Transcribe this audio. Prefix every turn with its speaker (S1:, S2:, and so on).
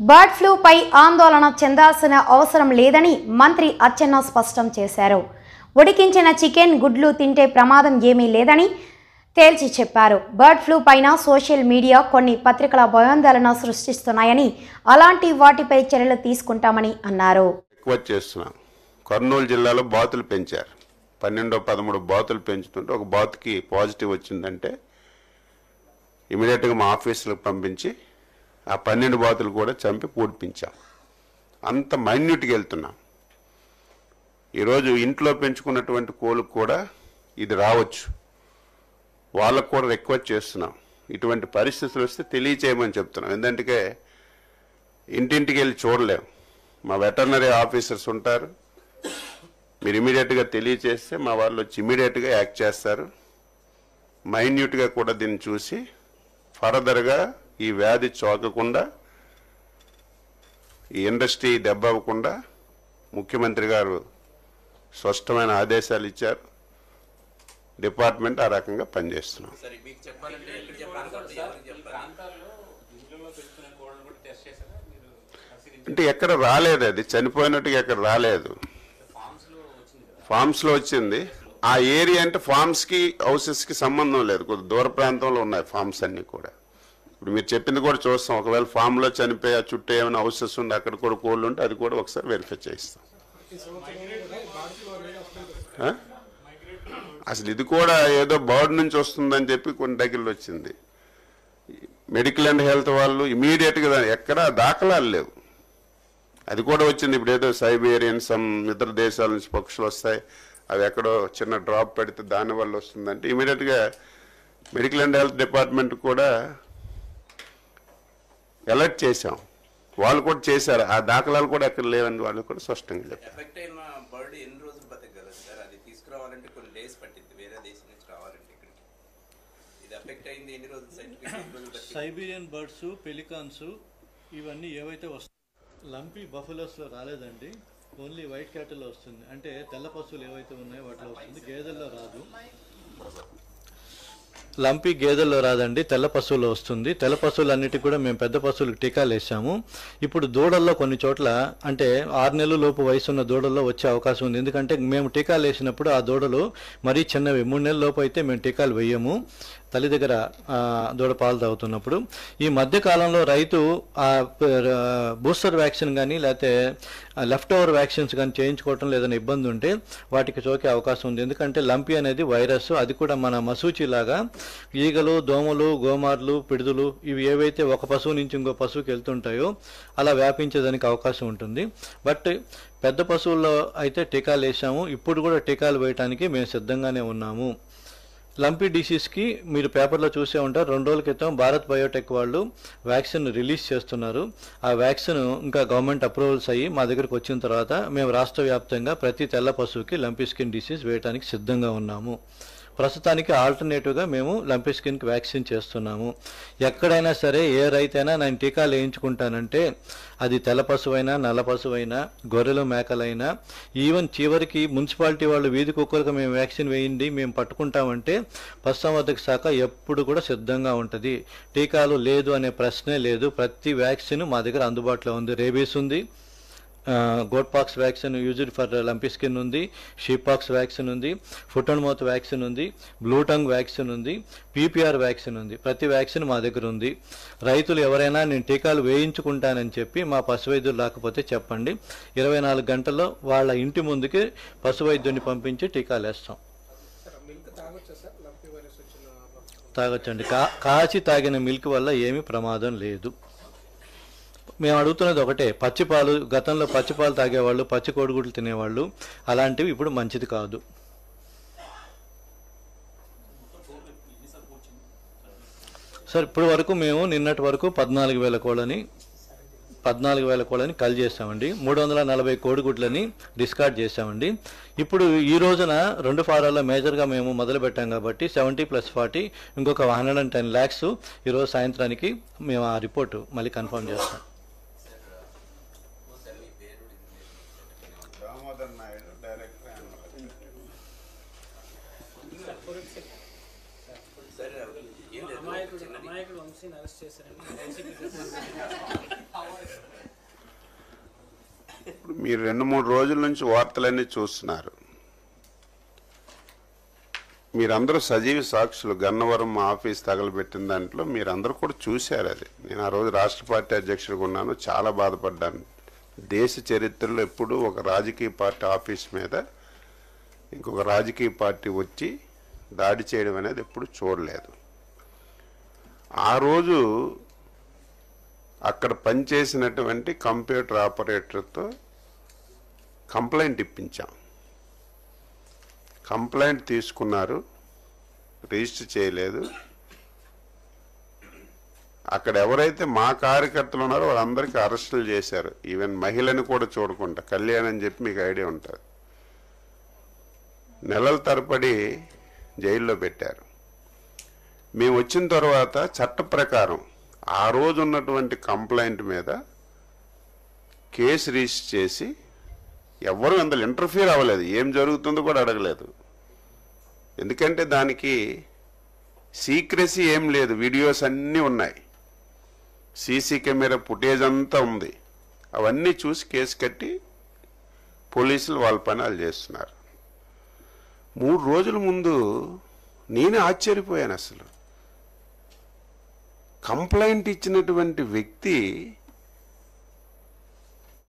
S1: Bird ఫ్లూపై ఆందోళన చెందాల్సిన అవసరం లేదని మంత్రి అచ్చెన్న స్పష్టం చేశారు. ఉడికించిన చికెన్, గుడ్లు తింటే ప్రమాదం ఏమీ లేదని తేల్చి చెప్పారు. బర్డ్ ఫ్లూ పైన సోషల్ మీడియా, కొన్ని పత్రికల భయాందోళన సృష్టిస్తున్నాయని, అలాంటి వాటిపై చర్యలు తీసుకుంటామని అన్నారు.
S2: కర్నూలు జిల్లాలో బాతులు పెంచారు. 12-13 బాతులు పెంచుతుంటే ఒక బాతుకి పాజిటివ్ వచ్చిందంటే ఇమీడియట్గా మా ఆఫీసులకు పంపించి ఆ 12 బాతులు కూడా చంపి పూడ్పించాం. అంత మైన్యూట్గా వెళ్తున్నాం. ఈరోజు ఇంట్లో పెంచుకున్నటువంటి కోళ్ళకు కూడా ఇది రావచ్చు. వాళ్ళకు కూడా రిక్వెస్ట్ చేస్తున్నాం, ఇటువంటి పరిస్థితులు వస్తే తెలియచేయమని చెప్తున్నాం. ఎందుకంటే ఇంటింటికి వెళ్ళి చూడలేము. మా వెటర్నరీ ఆఫీసర్స్ ఉంటారు. మీరు ఇమీడియట్గా తెలియచేస్తే మా వాళ్ళు వచ్చి ఇమీడియట్గా యాక్ట్ చేస్తారు. మైన్యూట్గా కూడా దీన్ని చూసి ఫర్దర్గా ఈ వ్యాధి సోకకుండా, ఈ ఇండస్ట్రీ దెబ్బ అవ్వకుండా ముఖ్యమంత్రి గారు స్పష్టమైన ఆదేశాలు ఇచ్చారు. డిపార్ట్మెంట్ ఆ రకంగా పనిచేస్తున్నాం. అంటే ఎక్కడ రాలేదు, అది చనిపోయినట్టుగా ఎక్కడ రాలేదు. ఫార్మ్స్లో వచ్చింది. ఆ ఏరియా అంటే ఫార్మ్స్కి హౌసెస్కి సంబంధం లేదు, కొద్ది దూర ప్రాంతంలో ఉన్నాయి ఫార్మ్స్ అన్నీ కూడా. ఇప్పుడు మీరు చెప్పింది కూడా చూస్తాం. ఒకవేళ ఫామ్లో చనిపోయి ఆ చుట్టూ ఏమైనా హౌసెస్ ఉంటే అక్కడ కూడా కోళ్ళు ఉంటే అది కూడా ఒకసారి వెరిఫై చేయిస్తాం. అసలు ఇది కూడా ఏదో బర్డ్ నుంచి వస్తుందని చెప్పి కొన్ని దగ్గరలో వచ్చింది. మెడికల్ అండ్ హెల్త్ వాళ్ళు ఇమీడియట్గా ఎక్కడ దాఖలాలు లేవు. అది కూడా వచ్చింది. ఇప్పుడు ఏదో సైబేరియన్ ఇతర దేశాల నుంచి పక్షులు వస్తాయి, అవి ఎక్కడో చిన్న డ్రాప్ పెడితే దానివల్ల వస్తుందంటే ఇమీడియట్గా మెడికల్ అండ్ హెల్త్ డిపార్ట్మెంట్ కూడా అలర్ట్ చేశాం. వాళ్ళు కూడా చేశారు. ఆ దాఖలాలు కూడా ఎక్కడ లేవని వాళ్ళు కూడా స్పష్టంగా చెప్పారు.
S3: సైబీరియన్ బర్డ్స్, పెలికాన్స్ ఇవన్నీ ఏవైతే వస్తాయి, లంపీ బఫెలోస్లో రాలేదండి. ఓన్లీ వైట్ క్యాటిల్లో వస్తుంది. అంటే తెల్ల పశువులు ఏవైతే ఉన్నాయో వాటిలో వస్తుంది, గేదెల్లో రాదు. లంపీ గేదెల్లో రాదండి, తెల్ల పశువుల్లో వస్తుంది. తెల్ల పశువులన్నిటికీ కూడా మేము పెద్ద పశువులకు టీకాలు వేసాము. ఇప్పుడు దూడల్లో కొన్ని చోట్ల అంటే 6 నెలల లోపు వయసు ఉన్న దూడల్లో వచ్చే అవకాశం ఉంది. ఎందుకంటే మేము టీకాలు వేసినప్పుడు ఆ దూడలు మరీ చిన్నవి, 3 నెలల లోపు అయితే మేము టీకాలు వేయము తల్లి దగ్గర దూడ పాలు తాగుతున్నప్పుడు. ఈ మధ్య కాలంలో రైతు బూస్టర్ వ్యాక్సిన్ కానీ లేకపోతే లెఫ్ట్ ఓవర్ వ్యాక్సిన్స్ కానీ చేయించుకోవటం లేదని ఇబ్బంది ఉంటే వాటికి సోకే అవకాశం ఉంది. ఎందుకంటే లంపీ అనేది వైరస్, అది కూడా మన మసూచిలాగా ఈగలు, దోమలు, గోమార్లు, పిడుదులు ఇవి ఏవైతే ఒక పశువు నుంచి ఇంకో పశువుకి వెళ్తుంటాయో అలా వ్యాపించేదానికి అవకాశం ఉంటుంది. బట్ పెద్ద పశువుల్లో అయితే టీకాలు వేసాము. ఇప్పుడు కూడా టీకాలు వేయడానికి మేము సిద్ధంగానే ఉన్నాము. లంపీ డిసీజ్కి మీరు పేపర్లో చూసే ఉంటారు. 2 రోజుల క్రితం భారత్ బయోటెక్ వాళ్ళు వ్యాక్సిన్ రిలీజ్ చేస్తున్నారు. ఆ వ్యాక్సిన్ ఇంకా గవర్నమెంట్ అప్రూవల్స్ అయ్యి మా దగ్గరకు వచ్చిన తర్వాత మేము రాష్ట్ర వ్యాప్తంగా ప్రతి తెల్ల పశువుకి లంపీ స్కిన్ డిసీజ్ వేయడానికి సిద్ధంగా ఉన్నాము. ప్రస్తుతానికి ఆల్టర్నేటివ్గా మేము లంపీ స్కిన్కి వ్యాక్సిన్ చేస్తున్నాము. ఎక్కడైనా సరే ఏ రైతైనా నేను టీకాలు వేయించుకుంటానంటే అది తెల్ల పశువైనా, నల్ల పశువైనా, గొర్రెలు, మేకలైనా, ఈవెన్ చివరికి మున్సిపాలిటీ వాళ్ళు వీధి కుక్కలకు మేము వ్యాక్సిన్ వేయండి మేము పట్టుకుంటామంటే పశుసంవర్ధక శాఖ ఎప్పుడు కూడా సిద్ధంగా ఉంటుంది. టీకాలు లేదు అనే ప్రశ్నే లేదు. ప్రతి వ్యాక్సిన్ మా దగ్గర అందుబాటులో ఉంది. రేబీస్ ఉంది, goat pox vaccine used for lumpy skin ఉంది, షీప్ పాక్స్ వ్యాక్సిన్ ఉంది, ఫుట్ అండ్ మౌత్ వ్యాక్సిన్ ఉంది, బ్లూ టంగ్ వ్యాక్సిన్ ఉంది, పీపీఆర్ వ్యాక్సిన్ ఉంది. ప్రతి వ్యాక్సిన్ మా దగ్గర ఉంది. రైతులు ఎవరైనా నేను టీకాలు వేయించుకుంటానని చెప్పి మా పశు వైద్యులు రాకపోతే చెప్పండి. 24 గంటల్లో వాళ్ళ ఇంటి ముందుకి పశు వైద్యుడిని పంపించి టీకాలు వేస్తాం. తాగొచ్చండి. కాచి తాగిన మిల్క్ వల్ల ఏమీ ప్రమాదం లేదు. మేము అడుగుతున్నది ఒకటే, పచ్చిపాలు, గతంలో పచ్చిపాలు తాగేవాళ్ళు, పచ్చి కోడిగుడ్లు తినేవాళ్ళు, అలాంటివి ఇప్పుడు మంచిది కాదు. సార్ ఇప్పటి వరకు మేము నిన్నటి వరకు 14,000 కోళ్ళని కల్ చేసామండి. 340 కోడిగుడ్లని డిస్కార్డ్ చేసామండి. ఇప్పుడు ఈ రోజున 2 ఫారాల్లో మేజర్గా మేము మొదలు పెట్టాం కాబట్టి 70 + 40 ఇంకొక 110 lakhs ఈరోజు సాయంత్రానికి మేము ఆ రిపోర్టు మళ్ళీ కన్ఫర్మ్ చేస్తాం.
S2: ఇప్పుడు మీరు 2-3 రోజుల నుంచి వార్తలన్నీ చూస్తున్నారు. మీరందరూ సజీవ సాక్షులు. గన్నవరం ఆఫీస్ తగలబెట్టిన దాంట్లో మీరందరూ కూడా చూశారు. అది నేను ఆ రోజు రాష్ట్ర పార్టీ అధ్యక్షుడిగా ఉన్నాను, చాలా బాధపడ్డాను. దేశ చరిత్రలో ఎప్పుడూ ఒక రాజకీయ పార్టీ ఆఫీస్ మీద ఇంకొక రాజకీయ పార్టీ వచ్చి దాడి చేయడం అనేది ఎప్పుడు చూడలేదు. ఆ రోజు అక్కడ పనిచేసినటువంటి కంప్యూటర్ ఆపరేటర్తో కంప్లైంట్ ఇప్పించాం. కంప్లైంట్ తీసుకున్నారు, రిజిస్టర్ చేయలేదు. అక్కడ ఎవరైతే మా కార్యకర్తలు ఉన్నారో వాళ్ళందరికీ అరెస్టులు చేశారు. ఈవెన్ మహిళని కూడా చూడకుండా. కళ్యాణ్ అని చెప్పి మీకు ఐడియా ఉంటుంది. నెలల తరబడి జైల్లో పెట్టారు. మేము వచ్చిన తర్వాత చట్ట ప్రకారం ఆ రోజు ఉన్నటువంటి కంప్లైంట్ మీద కేసు రిజిస్టర్ చేసి ఎవరు అందులో ఇంటర్ఫియర్ అవ్వలేదు, ఏం జరుగుతుందో కూడా అడగలేదు. ఎందుకంటే దానికి సీక్రెసీ ఏం లేదు, వీడియోస్ అన్నీ ఉన్నాయి, సీసీ కెమెరా ఫుటేజ్ అంతా ఉంది. అవన్నీ చూసి కేసు కట్టి పోలీసులు వాళ్ళ పని వాళ్ళు చేస్తున్నారు. 3 రోజుల ముందు నేనే ఆశ్చర్యపోయాను. అసలు కంప్లైంట్ ఇచ్చినటువంటి వ్యక్తి